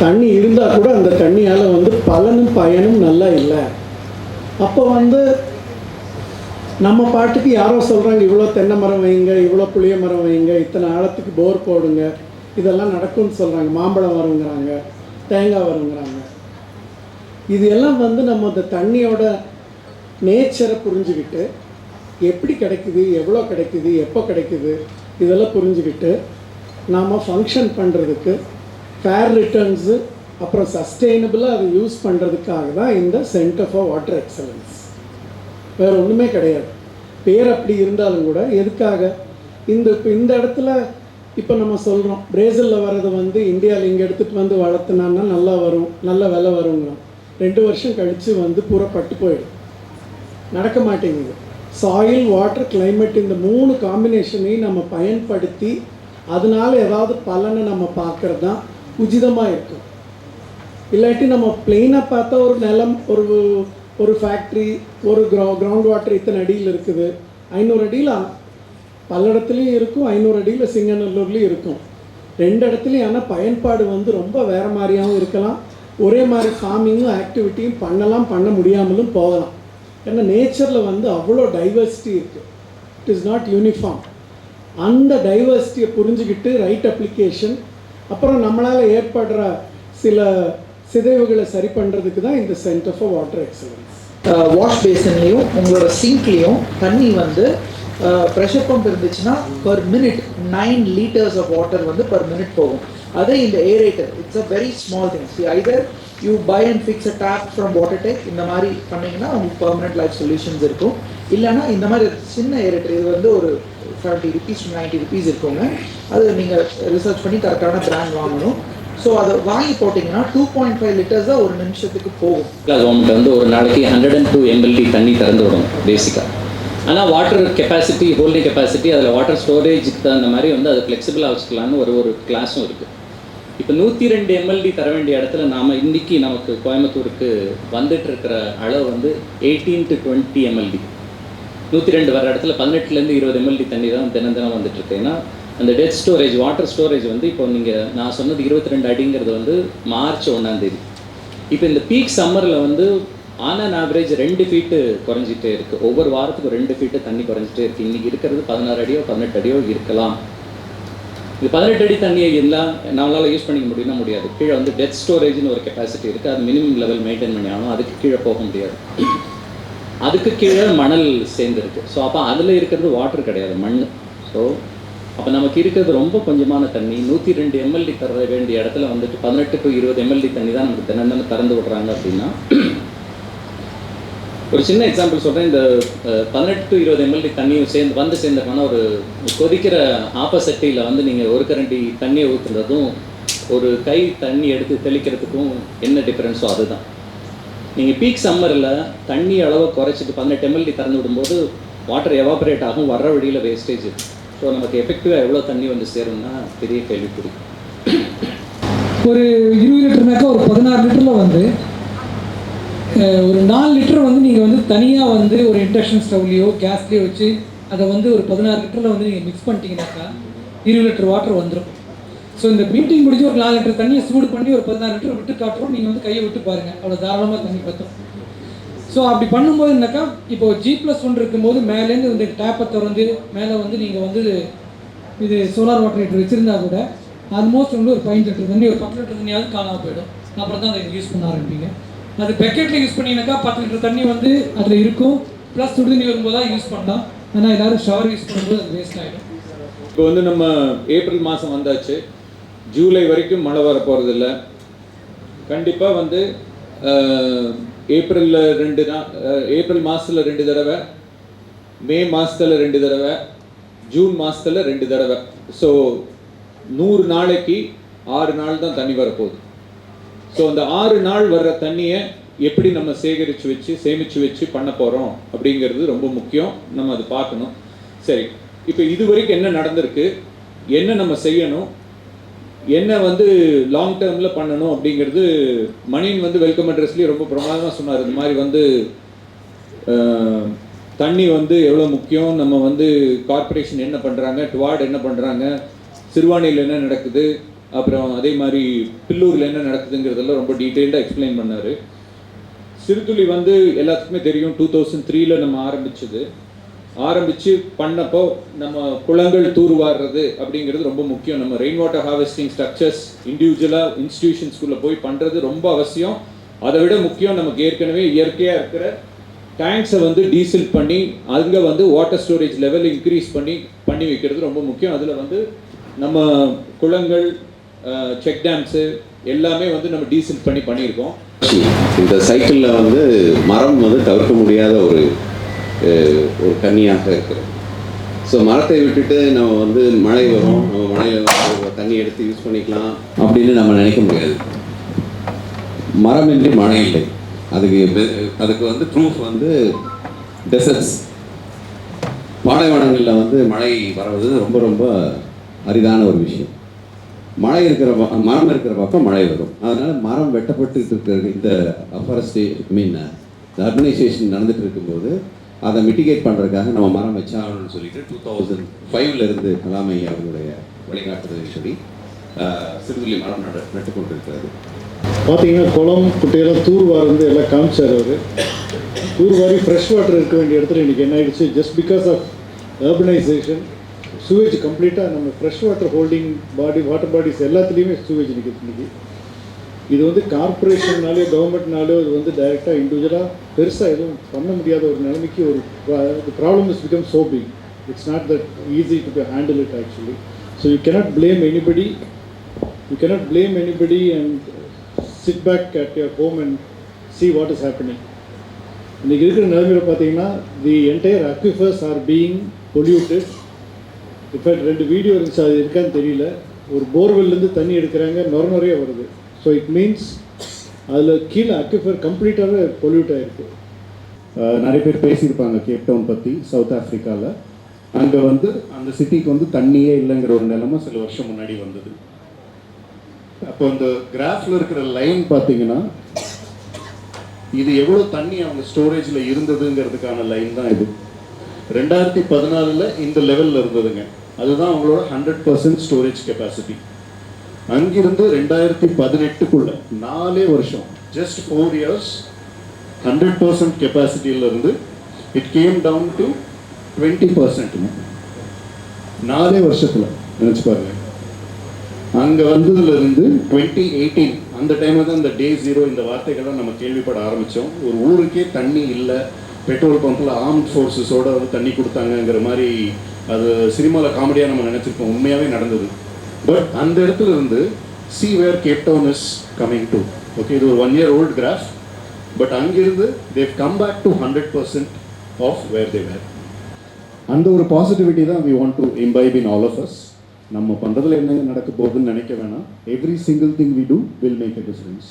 தண்ணி இருந்தால் கூட அந்த தண்ணியால் வந்து பலனும் பயனும் நல்லா இல்லை. அப்போ வந்து நம்ம பாட்டுக்கு யாரோ சொல்கிறாங்க இவ்வளோ தென்னை மரம் வைங்க, இவ்வளோ புளிய மரம் வைங்க, இத்தனை ஆழத்துக்கு போர் போடுங்க, இதெல்லாம் நடக்கும்னு சொல்கிறாங்க. மாம்பழம் வருங்கிறாங்க, தேங்காய் வருங்கிறாங்க. இது எல்லாம் வந்து நம்ம அந்த தண்ணியோட நேச்சரை புரிஞ்சுக்கிட்டு எப்படி கிடைக்குது, எவ்வளோ கிடைக்குது, எப்போ கிடைக்குது, இதெல்லாம் புரிஞ்சுக்கிட்டு நாம் ஃபங்க்ஷன் பண்ணுறதுக்கு ஃபேர் ரிட்டர்ன்ஸு அப்புறம் சஸ்டெயினபிளாக அதை யூஸ் பண்ணுறதுக்காக தான் இந்த சென்டர் ஃபார் வாட்டர் எக்ஸலன்ஸ். வேறு ஒன்றுமே கிடையாது. பேர் அப்படி இருந்தாலும் கூட எதுக்காக இந்த இடத்துல இப்போ நம்ம சொல்கிறோம் பிரேசிலில் வர்றது வந்து இந்தியாவில் இங்கே எடுத்துகிட்டு வந்து வளர்த்துனான்னா நல்லா வரும், நல்ல விலை வருங்கிறோம். 2 வருஷம் கழித்து வந்து பூரா பட்டு போயிடும், நடக்க மாட்டேங்குது. சாயில், வாட்டர், கிளைமேட் இந்த 3 காம்பினேஷனையும் நம்ம பயன்படுத்தி அதனால ஏதாவது பலனை நம்ம பார்க்குறது தான் உச்சிதமாக இருக்கும். இல்லாட்டி நம்ம பிளெயினாக பார்த்தா ஒரு நிலம், ஒரு ஃபேக்ட்ரி, ஒரு கிரவுண்ட் வாட்டர் இத்தனை அடியில் இருக்குது, 500 அடியில் பல்லடத்துலேயும் இருக்கும், 500 அடியில் சிங்கநல்லூர்லேயும் இருக்கும். 2 இடத்துலையும் ஆனால் பயன்பாடு வந்து ரொம்ப வேறு மாதிரியாகவும் இருக்கலாம். ஒரே மாதிரி ஃபார்மிங்கும் ஆக்டிவிட்டியும் பண்ண முடியாமலும் போகலாம். ஏன்னா நேச்சரில் வந்து அவ்வளோ டைவர்சிட்டி இருக்குது. It is not uniform. அந்த டைவர்சிட்டியை புரிஞ்சுக்கிட்டு ரைட் அப்ளிகேஷன், அப்புறம் நம்மளால் ஏற்படுற சில சிதைவுகளை சரி பண்ணுறதுக்கு தான் இந்த centre for water excellence. Wash பேசன்லேயும் உங்களோட சிங்க்லேயும் தண்ணி வந்து ப்ரெஷர் பம்ப் இருந்துச்சுன்னா per minute 9 liters of water வந்து பர் மினிட் போகும். அதே இந்த aerator it's a very small thing. Either you buy and fix a tap from water tech, இந்த மாதிரி பண்ணிங்கன்னா உங்களுக்கு பர்மனெண்ட் லைஃப் சொல்யூஷன்ஸ் இருக்கும். இல்லைனா இந்த மாதிரி சின்ன ஏரேட்டர், இது வந்து ஒரு 70 rupees to 90 rupees இருக்குங்க. அது நீங்கள் ரிசர்ச் பண்ணி கரெக்டான பிராண்ட் வாங்கணும். ஸோ அதை வாங்கி போட்டிங்கன்னா 2.5 liters தான் ஒரு நிமிஷத்துக்கு போகும். கவர்மெண்ட் வந்து ஒரு நாளைக்கு 102 ml தண்ணி திறந்து விடணும் பேசிக்காக. ஆனால் வாட்டர் கெப்பாசிட்டி, ஹோல்டிங் கெப்பாசிட்டி, அதில் வாட்டர் ஸ்டோரேஜுக்கு தகுந்த மாதிரி வந்து அதை ஃப்ளெக்சிபிளாக வச்சுக்கலான்னு ஒரு கிளாஸும் இருக்குது. இப்போ 102 ml தர வேண்டிய இடத்துல நாம் இன்றைக்கி நமக்கு கோயம்புத்தூருக்கு வந்துட்டு இருக்கிற அளவு வந்து 18 to 20 ml. 102 வர இடத்துல 18 to 20 ml தண்ணி தான் தினம் வந்துட்டுருக்கு. ஏன்னா அந்த டெத் ஸ்டோரேஜ், வாட்டர் ஸ்டோரேஜ் வந்து இப்போ நான் சொன்னது 22 அடிங்கிறது வந்து மார்ச் 1ஆம் தேதி. இப்போ இந்த பீக் சம்மரில் வந்து ஆன் அன் ஆவரேஜ் 2 feet குறைஞ்சிட்டே இருக்குது. ஒவ்வொரு வாரத்துக்கு 2 feet தண்ணி குறைஞ்சிட்டே இருக்குது. இன்றைக்கி இருக்கிறது 16 அடியோ 18 அடியோ இருக்கலாம். இது 18 அடி தண்ணியை எல்லாம் நம்மளால் யூஸ் பண்ணிக்க முடியும்னா முடியாது. கீழே வந்து டெத் ஸ்டோரேஜ்னு ஒரு கெப்பாசிட்டி இருக்குது. அது மினிமம் லெவல் மெயின்டைன் பண்ணி ஆகணும். அதுக்கு கீழே போக முடியாது. அதுக்கு கீழே மணல் சேர்ந்துருக்கு. ஸோ அப்போ அதில் இருக்கிறது வாட்டர் கிடையாது, மண். ஸோ அப்போ நமக்கு இருக்கிறது ரொம்ப கொஞ்சமான தண்ணி. 102 ml தர வேண்டிய இடத்துல வந்துட்டு 18 to 20 ml தண்ணி தான் நமக்கு தினம் திறந்து விடுறாங்க. அப்படின்னா ஒரு சின்ன எக்ஸாம்பிள் சொல்கிறேன். இந்த 18 to 20 ml தண்ணியும் சேர்ந்தோம்னா ஒரு கொதிக்கிற ஆப்போசிட்டியில் வந்து நீங்கள் ஒரு கரண்டி தண்ணியை ஊற்றுறதும் ஒரு கை தண்ணி எடுத்து தெளிக்கிறதுக்கும் என்ன டிஃப்ரென்ஸோ அதுதான். நீங்கள் பீக் சம்மரில் தண்ணி அளவை குறைச்சிட்டு 18 ml திறந்து விடும்போது வாட்டர் எவாபரேட் ஆகும், வர்ற வழியில் வேஸ்டேஜ். ஸோ நமக்கு எஃபெக்டிவாக எவ்வளோ தண்ணி வந்து சேரும்னா பெரிய கேள்விக்குறி. ஒரு 20 லிட்டர்னாக்கா ஒரு 16 லிட்டரில் வந்து ஒரு 4 லிட்டர் வந்து நீங்கள் வந்து தனியாக வந்து ஒரு இண்டக்ஷன் ஸ்டவ்லேயோ கேஸ்லேயோ வச்சு அதை வந்து ஒரு 16 லிட்டரில் வந்து நீங்கள் மிக்ஸ் பண்ணிட்டீங்கன்னாக்கா 20 லிட்டர் வாட்டர் வந்துடும். ஸோ இந்த மீட்டிங் முடிஞ்சு ஒரு 4 லிட்டர் தண்ணியை சூடு பண்ணி ஒரு 16 லிட்டர் விட்டு காட்டுறோம். நீங்கள் வந்து கையை விட்டு பாருங்கள், அவ்வளோ தாராளமாக தண்ணி பற்றும். ஸோ அப்படி பண்ணும்போது என்னக்கா, இப்போ G+1 இருக்கும்போது மேலேருந்து இந்த டேப்பை திறந்து மேலே வந்து நீங்கள் வந்து இது சோலார் வாட்டர் ஹீட்டர் வச்சுருந்தா கூட ஆல்மோஸ்ட் வந்து ஒரு 15 லிட்டர் தண்ணி, ஒரு 10 லிட்டர் தண்ணியாவது காணாமல் போயிடும். அப்புறம் தான் அதை யூஸ் பண்ண ஆரம்பிப்பீங்க. அது பக்கெட்டில் யூஸ் பண்ணிங்கனாக்கா 10 லிட்டர் தண்ணி வந்து அதில் இருக்கும். ப்ளஸ் சுடு தண்ணி வரும்போது தான் யூஸ் பண்ணலாம். ஆனால் எல்லோரும் ஷவர் யூஸ் பண்ணும்போது அது வேஸ்ட் ஆகிடும். இப்போ வந்து நம்ம ஏப்ரல் மாதம் வந்தாச்சு. ஜூலை வரைக்கும் மழை வர போகிறதில்ல. கண்டிப்பாக வந்து ஏப்ரல் மாதத்தில் 2 தடவை, மே மாதத்தில் 2 தடவை, ஜூன் மாதத்தில் 2 தடவை. ஸோ 100 நாளைக்கு 6 நாள் தான் தண்ணி வரப்போகுது. ஸோ அந்த 6 நாள் வர்ற தண்ணியை எப்படி நம்ம சேமித்து வச்சு பண்ண போகிறோம் அப்படிங்கிறது ரொம்ப முக்கியம். நம்ம அது பார்க்கணும். சரி, இப்போ இது வரைக்கும் என்ன நடந்திருக்கு, என்ன நம்ம செய்யணும், என்ன வந்து லாங் டேர்மில் பண்ணணும் அப்படிங்கிறது மணின் வந்து வெல்கம் அட்ரஸ்லேயே ரொம்ப பிரமாதமாக சொன்னார். இந்த மாதிரி வந்து தண்ணி வந்து எவ்வளோ முக்கியம், நம்ம வந்து கார்பரேஷன் என்ன பண்ணுறாங்க, டுவார்டு என்ன பண்ணுறாங்க, சிறுவாணியில் என்ன நடக்குது, அப்புறம் அதே மாதிரி பில்லூரில் என்ன நடக்குதுங்கிறதெல்லாம் ரொம்ப டீட்டெயில்டாக எக்ஸ்பிளைன் பண்ணார். சிறுதுளி வந்து எல்லாத்துக்குமே தெரியும், 2003 நம்ம ஆரம்பித்து பண்ணப்போ நம்ம குளங்கள் தூர்வாடுறது அப்படிங்கிறது ரொம்ப முக்கியம். நம்ம ரெயின் வாட்டர் ஹார்வெஸ்டிங் ஸ்ட்ரக்சர்ஸ் இண்டிவிஜுவலாக இன்ஸ்டிடியூஷன்ஸ்குள்ளே போய் பண்ணுறது ரொம்ப அவசியம். அதை விட முக்கியம், நமக்கு ஏற்கனவே இயற்கையாக இருக்கிற டேங்க்ஸை வந்து டீசில் பண்ணி அங்கே வந்து வாட்டர் ஸ்டோரேஜ் லெவல் இன்க்ரீஸ் பண்ணி வைக்கிறது ரொம்ப முக்கியம். அதில் வந்து நம்ம குளங்கள், செக் டேம்ஸு எல்லாமே வந்து நம்ம டீசில் பண்ணியிருக்கோம். இந்த சைக்கிளில் வந்து மரம் வந்து தவிர்க்க முடியாத ஒரு கன்னியாக இருக்கிறது. ஸோ மரத்தை விட்டுட்டு நம்ம வந்து மழை வரும், நம்ம மழையில் வந்து தண்ணி எடுத்து யூஸ் பண்ணிக்கலாம் அப்படின்னு நம்ம நினைக்க முடியாது. மரமின்றி மழை இல்லை. அதுக்கு வந்து ப்ரூஃப் வந்து டெசர்ட்ஸ், பாலைவனங்களில் வந்து மழை வருவது ரொம்ப ரொம்ப அரிதான ஒரு விஷயம். மரம் இருக்கிற பக்கம் மழை வரும். அதனால் மரம் வெட்டப்பட்டு இருக்கிற இந்த அர்பனைசேஷன் நடந்துட்டு இருக்கும்போது அதை மிட்டிகேட் பண்ணுறதுக்காக நம்ம மரம் வச்சாகணும்னு சொல்லிட்டு 2005 கலாம் ஐயா அவர்களுடைய வழிகாட்டுதலின்படி சிறுதுளி மரம் நட்டு கொண்டிருக்கிறது. பார்த்தீங்கன்னா குளம் குட்டையெல்லாம் தூர்வார் வந்து எல்லாம் காமிச்சார் அவர். தூர்வாரி ஃப்ரெஷ் வாட்டர் இருக்க வேண்டிய இடத்துல இன்றைக்கி என்ன ஆகிடுச்சு, just because of urbanisation sewage கம்ப்ளீட்டாக நம்ம fresh water holding water bodies எல்லாத்துலேயுமே சூவேஜ் நிற்கிது இன்றைக்கி. இது வந்து கார்பரேஷன்னாலே கவர்மெண்ட்னாலே இது வந்து டைரெக்டாக இண்டிவிஜுவலாக பெருசாக எதுவும் பண்ண முடியாத ஒரு நிலைமைக்கு ஒரு problem is become so big. It's not that easy to handle it actually. So you cannot blame anybody and sit back at your home and see what is happening. இன்றைக்கி இருக்கிற நிலைமையில் பார்த்தீங்கன்னா the entire aquifers are being polluted. In fact 2 video இருந்துச்சு, அது இருக்கான்னு தெரியல. ஒரு போர்வெல்லேருந்து தண்ணி எடுக்கிறாங்க, நிறைய வருது. ஸோ இட் மீன்ஸ் அதில் கீழே அக்விஃபர் கம்ப்ளீட்டாகவே பொல்யூட் ஆகிருக்கு. நிறைய பேர் பேசியிருப்பாங்க கேப் டவுன் பற்றி. சவுத் ஆஃப்ரிக்காவில் அங்கே வந்து அந்த சிட்டிக்கு வந்து தண்ணியே இல்லைங்கிற ஒரு நிலைமை சில வருஷம் முன்னாடி வந்தது. அப்போ இந்த கிராஃபில் இருக்கிற லைன் பார்த்தீங்கன்னா இது எவ்வளோ தண்ணி அவங்க ஸ்டோரேஜில் இருந்ததுங்கிறதுக்கான லைன் தான் இது. 2014 இந்த லெவலில் இருந்ததுங்க. அதுதான் அவங்களோட 100% ஸ்டோரேஜ் கெப்பாசிட்டி. அங்கிருந்து 2018 4 வருஷம், ஜஸ்ட் 4 years 100% கெப்பாசிட்டியிலிருந்து இட் கேம் டவுன் டு 20%. 4 வருஷத்தில் நினச்சி பாருங்க. அங்கே வந்ததுலேருந்து 2018 அந்த டைமில் தான் இந்த டே 0 இந்த வார்த்தைகள்லாம் நம்ம கேள்விப்பட ஆரம்பித்தோம். ஒரு ஊருக்கே தண்ணி இல்லை, பெட்ரோல் பம்பில் ஆர்ம்ட் ஃபோர்ஸஸோடு வந்து தண்ணி கொடுத்தாங்கங்கிற மாதிரி அது சினிமாவில் காமெடியாக நம்ம நினச்சிருக்கோம். உண்மையாகவே நடந்தது. பட் அந்த இடத்துல இருந்து see where Cape Town is coming to. Okay, இது ஒரு 1 year old graph. பட் அங்கிருந்து they've come back to 100% of where they were. அந்த ஒரு பாசிட்டிவிட்டி தான் we want to imbibe in all of us. நம்ம பண்ணுறதுல என்ன நடக்க போகுதுன்னு நினைக்க வேணாம். Every single thing we do will make a difference.